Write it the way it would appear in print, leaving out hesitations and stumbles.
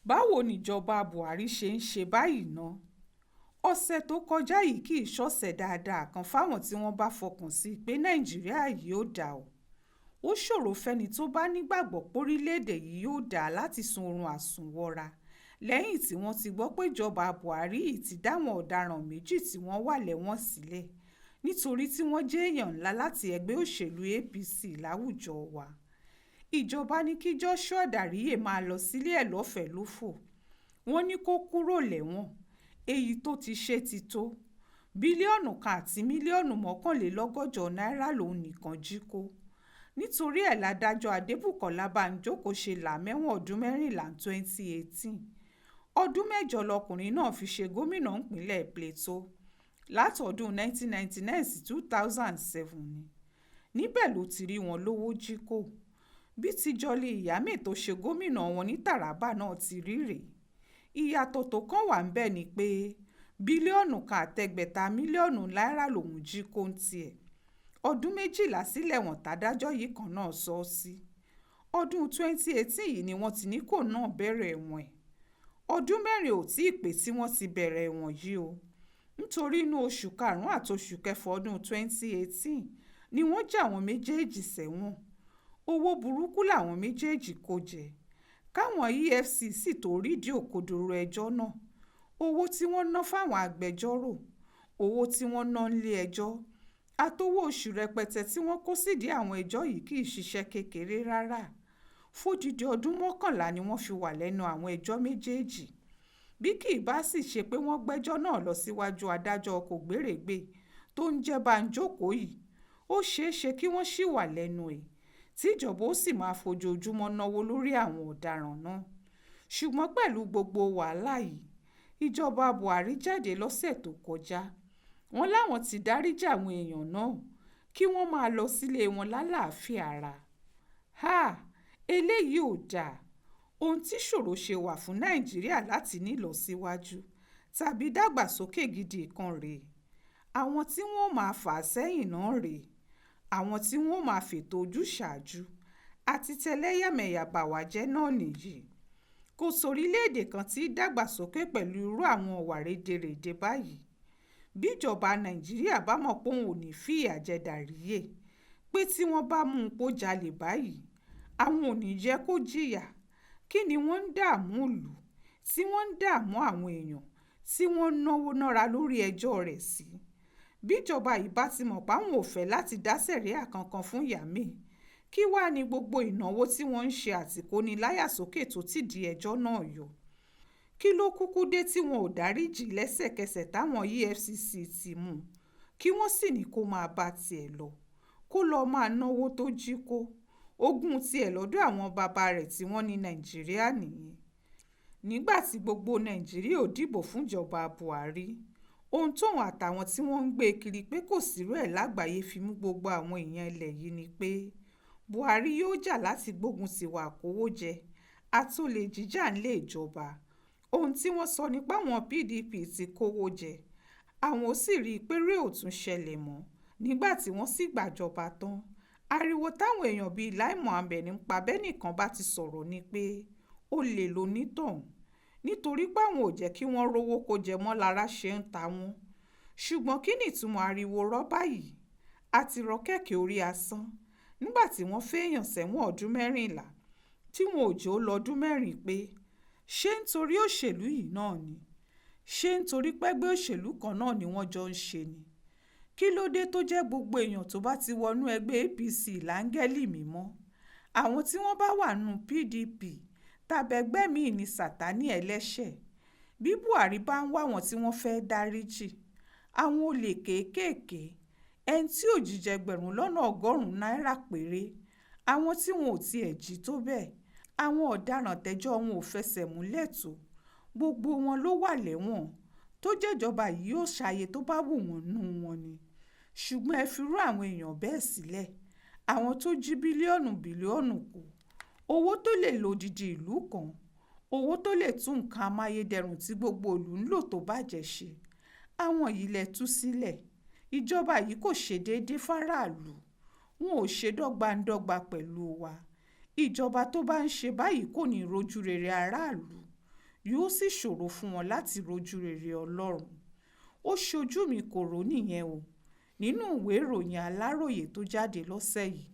Báwo níjọba Buhari ṣe ń ṣe báyìí ná? Ọ̀sẹ̀ tó kọjá yìí kì í ṣọ̀sẹ̀ dáadáa kan fáwọn tí wọ́n bá fọkàn sí pé Nàìjíríà yìí ó dáa o. Ó ṣòro fẹ́ni tó bá nígbàgbọ́ pórílẹ̀-èdè yìí yóò dáa láti sun oorun àsùnwọra lẹ́yìn tí wọ́n ti gbọ́ pé ìjọba Buhari yìí ti dáwọn ọ̀daràn méjì tí wọ́n wà lẹ́wọ̀n sílẹ̀ nítorí tí wọ́n jẹ́ èèyàn ńlá láti ẹgbẹ́ òṣèlú APC láwùjọ wa. Ìjọba ní kí Joshua Dariye máa lọ sílé ẹ̀ lọ́fẹ̀ẹ́ lófò. Wọ́n ní kó kúrò lẹ́wọ̀n. Èyí tó ti ṣe ti tó. Bílíọ̀nù kan àti mílíọ̀nù mọ́kànlélọ́gọ́jọ náírà lòun nìkan jí kó. Nítorí ẹ̀ ládájọ́ Adébùkọ́lá Bánjókòó ṣe là mẹ́wọ̀n ọdún 14 2018. Ọdún 8 lọkùnrin náà fi ṣe gómìnà ìpínlẹ̀ Plateau látọdún 1999 sí 2007 ni. Níbẹ̀ ló ti rí wọn lówó jí kó. Bí ti Jolly Ìyámè tó ṣe gómìnà wọn ní Taraba náà ti rí rèé. Ìyàtọ̀ tó kàn wà ń bẹ̀ ni pé bílíọ̀nù kan àtẹgbẹ̀ta mílíọ̀nù náírà lòun jí kó ń tiẹ̀. Ọdún 12 sílẹ̀ wọ̀n tádájọ́ yìí kan náà sọ ọ́ sí. Ọdún 2018 yìí ni wọ́n ti ní kó náà bẹ̀rẹ̀ ẹ̀wọ̀n ẹ̀. Ọdún 4 ò tí ì pé tí wọ́n ti bẹ̀rẹ̀ ẹ̀wọ̀n yìí o. Nítorí inú oṣù karùn-ún àti oṣù kẹfà ọdún 2018 ni wọ́n já àwọn méjèèjì sẹ́wọ̀n. Owó burúkú làwọn méjèèjì kó jẹ. Káwọn EFCC tó rídìí òkodoro ẹjọ́ náà. Owó tí wọ́n ná fáwọn agbẹjọ́rò, owó tí wọ́n ná nílé ẹjọ́, àtowó oṣù rẹpẹtẹ tí wọ́n kó sídìí àwọn ẹjọ́ yìí kì í ṣiṣẹ́ kékeré rárá. Fódìdí ọdún 11 ni wọ́n fi wà lẹ́nu àwọn ẹjọ́ méjèèjì. Bí kì í bá sì ṣe pé wọ́n gbẹ́jọ́ náà lọ síwájú adájọ́ kògbérègbè tó ń jẹ́ Bánjókòó yìí, ó ṣeé ṣe kí wọ́n ṣì wà lẹ́nu ẹ̀ tí ìjọba ó sì máa fojoojúmọ́ náwó lórí àwọn ọ̀daràn náà. Ṣùgbọ́n pẹ̀lú gbogbo wàhálà yìí, ìjọba Buhari jáde lọ́sẹ̀ tó kọjá. Wọ́n láwọn ti dáríjì àwọn èèyàn náà kí wọ́n máa lọ sílé wọn lálàáfíà ara. Eléyìí ò dáa. Ohun tí ṣòro ṣe wà fún Nàìjíríà láti nílọsíwájú tàbí dàgbàsókè gidi kan rèé. Àwọn tí wọ́n máa fà sẹ́yìn náà rèé. Àwọn tí wọ́n máa fètò ojúṣàájú àti tẹlẹ́yàmẹ̀yà bàwájẹ́ náà nìyí. Kò sórílẹ̀-èdè kan tí dàgbàsókè pẹ̀lú irú àwọn ọ̀wà rédèrèdè báyìí. Bíjọba Nàìjíríà bá mọ̀ pé òun ò ní fìyà jẹ Dariye, pé tí wọ́n bá mú un pó jalè báyìí, àwọn ò ní jẹ́ kó jìyà. Kí ni wọ́n ń dààmú ìlú, tí wọ́n ń dààmú àwọn èèyàn, tí wọ́n ń náwó nára lórí ẹjọ́ rẹ̀ sí? Bíjọba yìí bá ti mọ̀ páwọn ò fẹ́ láti dá sẹ̀ríà kankan fún Ìyámè, kí wàá ní gbogbo ìnáwó tí wọ́n ń ṣe àtìkóniláyàsókè tó ti di ẹjọ́ náà yọ? Kí ló kúkú dé tí wọn ò dáríjì lẹ́sẹ̀kẹsẹ̀ táwọn EFCC ti mú un, kí wọ́n sì ní kó máa bá tiẹ̀ lọ, kó lọ́ọ́ máa náwó tó jí kó? Ogún tiẹ̀ lọ́dọ̀ àwọn bàbá rẹ̀ tí wọ́n ní Nàìjíríà nìyẹn. Nígbà tí gbogbo Nàìjíríà ò dìbò fúnjọba Buhari, ohun tóun àtàwọn tí wọ́n ń gbé kiri pé kò sírú ẹ̀ lágbàáyé fi mú gbogbo àwọn èèyàn ilẹ̀ yìí ni pé Buhari yóò jà láti gbógun tiwa àkówójẹ àtolè jíjà ńlé ìjọba. Ohun tí wọ́n sọ ni páwọn PDP ti kówó jẹ. Àwọn ó sì rí i pé rẹ̀ ò tún ṣẹlẹ̀ mọ́ nígbà tí wọ́n sì gbàjọba tán. Ariwo táwọn èèyàn bíi Lai Mohammed ń pa bẹ́nìkan bá ti sọ̀rọ̀ ni pé olè lonítọ̀hún, nítorí pé àwọn ò jẹ́ kí wọ́n rówó kó jẹ mọ́ lára ṣe ń ta wọ́n. Ṣùgbọ́n kí ni ìtumọ̀ ariwo rọ́bà yìí? Àti rọ kẹ̀kẹ́ orí asán nígbà tí wọ́n fẹ́yàn sẹ́wọ̀n ọdún 14 tí wọn ò jẹ́ ó lọ́dún 4 pé. Ṣé nítorí òṣèlú yìí náà ni? Ṣé nítorí pẹ́gbẹ́ òṣèlú kan náà ni wọ́n jọ ń ṣe ni? Kí ló dé tó jẹ́ gbogbo èèyàn tó bá ti wọnú ẹgbẹ́ APC láńgẹ́lì mímọ́? Àwọn tí wọ́n bá wà nù PDP tàbẹ́gbẹ́ míì ní Sàtánì ẹlẹ́ṣẹ̀. Bí Buhari bá ń wá wọn tí wọ́n fẹ́ dáríjì, àwọn olè kéékèèké, ẹni tí ò jíjẹ ẹgbẹ̀rún lọ́nà 100 náírà péré, àwọn tí wọn ò tiẹ̀ jí tó bẹ́ẹ̀, àwọn ọ̀daràn tẹ́jọ́ wọn ò fẹsẹ̀ múlẹ̀ tó, gbogbo wọn ló wà lẹ́wọ̀n tó jẹ́jọba yìí yóò ṣàyè tó bá wù wọ́n nú wọn ni. Ṣùgbọ́n ẹ fi rú àwọn èèyàn bẹ́ẹ̀ sílẹ̀, àwọn tó jí bílíọ̀nù kù, owó tó lè lo odidi ìlú kan, owó tó lè tún nǹkan amáyédẹrùn tí gbogbo ìlú ń lò tó bàjẹ́ ṣe. Àwọn yìí lẹ tú sílẹ̀. Ìjọba yìí kò ṣe déédéé fáráàlú, wọn ò ṣe dọ́gbandọ́gba pẹ̀lú wa. Ìjọba tó bá ń ṣe báyìí kò ní rojú rere aráàlú. yóò sì ṣòro fún wọn láti rojú rere Ọlọ́run. Ó ṣojú mi kò rò nìyẹn o nínú ìwé ìròyìn Aláròyé tó jáde lọ́sẹ̀ yìí.